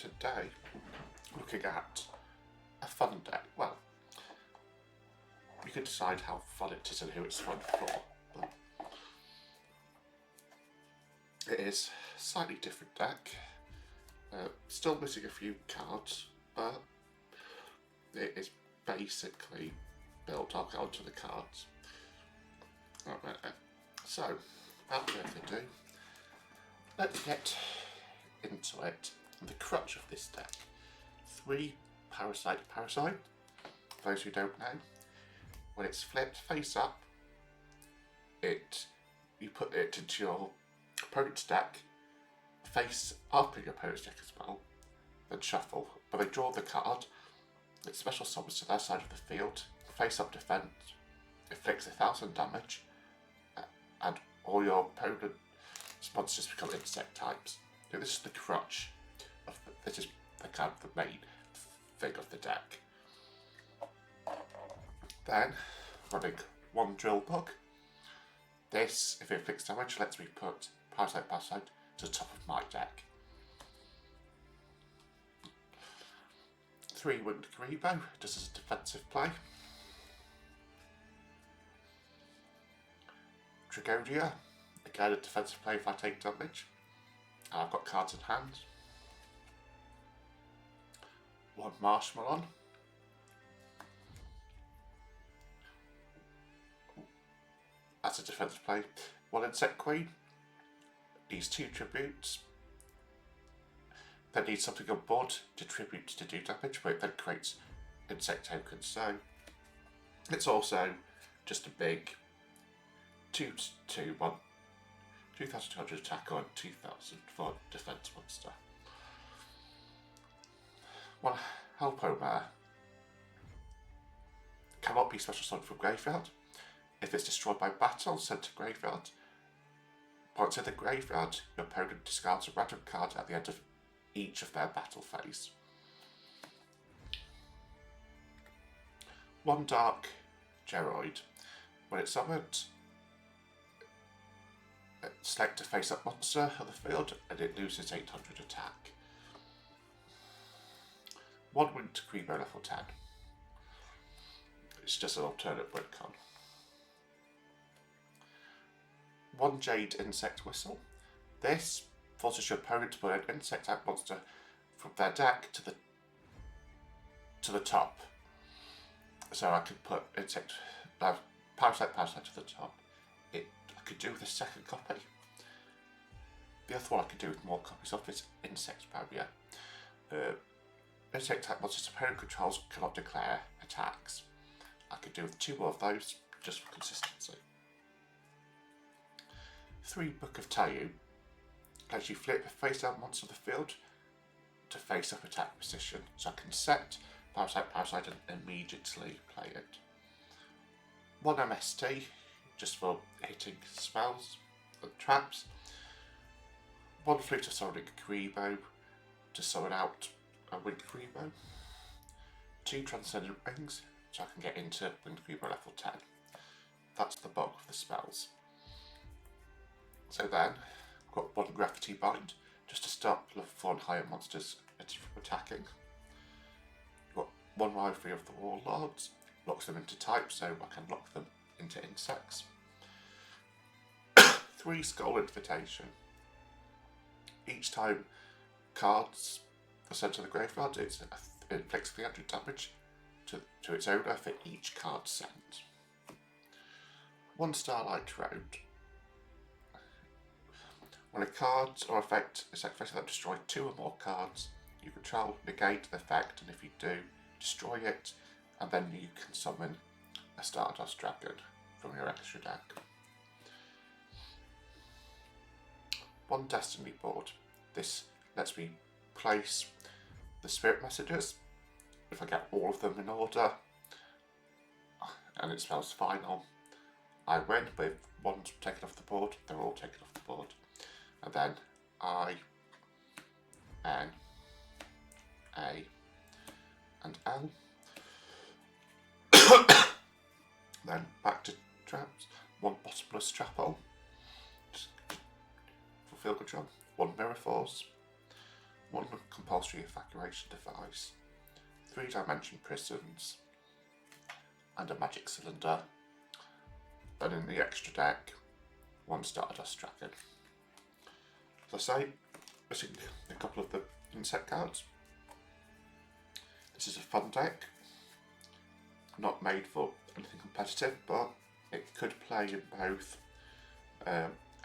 today looking at a fun deck. Well, you can decide how fun it is and who it's fun for, but it is a slightly different deck. Still missing a few cards, but it is basically built. I'll get onto the cards. So, without further ado, let's get into it. The crutch of this deck: 3 paracide. For those who don't know, when it's flipped face up, you put it into your opponent's deck, face up in your opponent's deck as well, then shuffle. But they draw the card, it special summons to their side of the field, face up defense, inflicts 1000 damage, and all your opponent's monsters become insect types. So this is the crutch. This is the kind of the main thing of the deck. Then, running 1 drill bug. This, if it inflicts damage, lets me put Parasite to the top of my deck. 3 winged Grebo, just as a defensive play. Dragonia, again a defensive play if I take damage. And I've got cards in hand. 1 Marshmallow. That's a defensive play. 1 Insect Queen. Needs 2 tributes. Then needs something on board to tribute to do damage, but it then creates insect tokens. So it's also just a big 2/2 1, 2200 attack on 2000 for defense monster. 1 Helpomare. Cannot be special summoned from graveyard. If it's destroyed by battle, sent to graveyard. Once in the graveyard, your opponent discards a random card at the end of each of their battle phase. 1 Dark Geroid. When it's summoned, select a face-up monster on the field and it loses 800 attack. 1 Winged Grebo level 10. It's just an alternate win con. 1 Jade Insect Whistle. This forces your opponent to put an insect type monster from their deck to the top. So I could put Parasite to the top. I could do with a second copy. The other one I could do with more copies of is Insect Barrier. Insect type monsters opponent controls cannot declare attacks. I could do with 2 more of those just for consistency. 3 Book of Tayu. Lets you flip a face down monster on the field to face up attack position. So I can set Parasite and immediately play it. 1 MST, just for hitting spells and traps. 1 Flute of Sonic Grebo to summon out a Winged Grebo. 2 Transcendent Rings, so I can get into Winged Grebo level 10. That's the bulk of the spells. So then, I've got 1 Gravity Bind, just to stop level 4 and higher monsters from attacking. I've got 1 Rivalry of the Warlords, locks them into types, so I can lock them into insects. 3 Skull Invitation. Each time cards are sent to the graveyard, it inflicts 300 damage to its owner for each card sent. 1 Starlight Road. When a card or effect is activated that destroys 2 or more cards, you control, negate the effect, and if you do, destroy it, and then you can summon a Stardust Dragon from your extra deck. 1 Destiny Board. This lets me place the Spirit Messages. If I get all of them in order, and it spells final, I win, but if one's taken off the board, they're all taken off the board. And then I, N, A, and L. Then back to traps. 1 Bottomless Trap Hole. Just fulfill control. 1 Mirror Force. one compulsory evacuation device, 3-dimension prisons, and a magic cylinder. And in the extra deck, 1 Stardust Dragon. As I say, missing a couple of the insect cards. This is a fun deck, not made for anything competitive, but it could play in both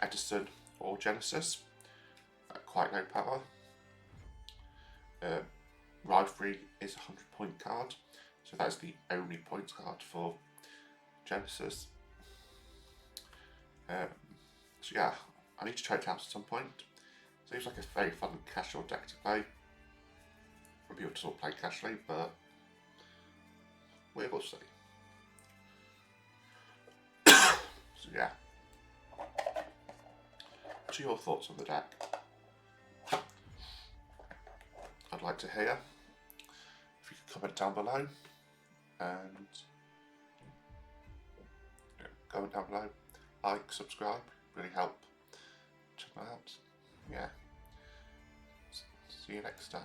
Edison or Genesis at quite low power. Rivalry is a 100-point card, so that's the only points card for Genesis. So yeah, I need to try it out at some point. Seems like a very fun casual deck to play. Maybe you'll just play casually, but we will see. So yeah, what are your thoughts on the deck? I'd like to hear. If you could comment down below, and comment down below, like, subscribe, really help. Check that out. Yeah. See you next time.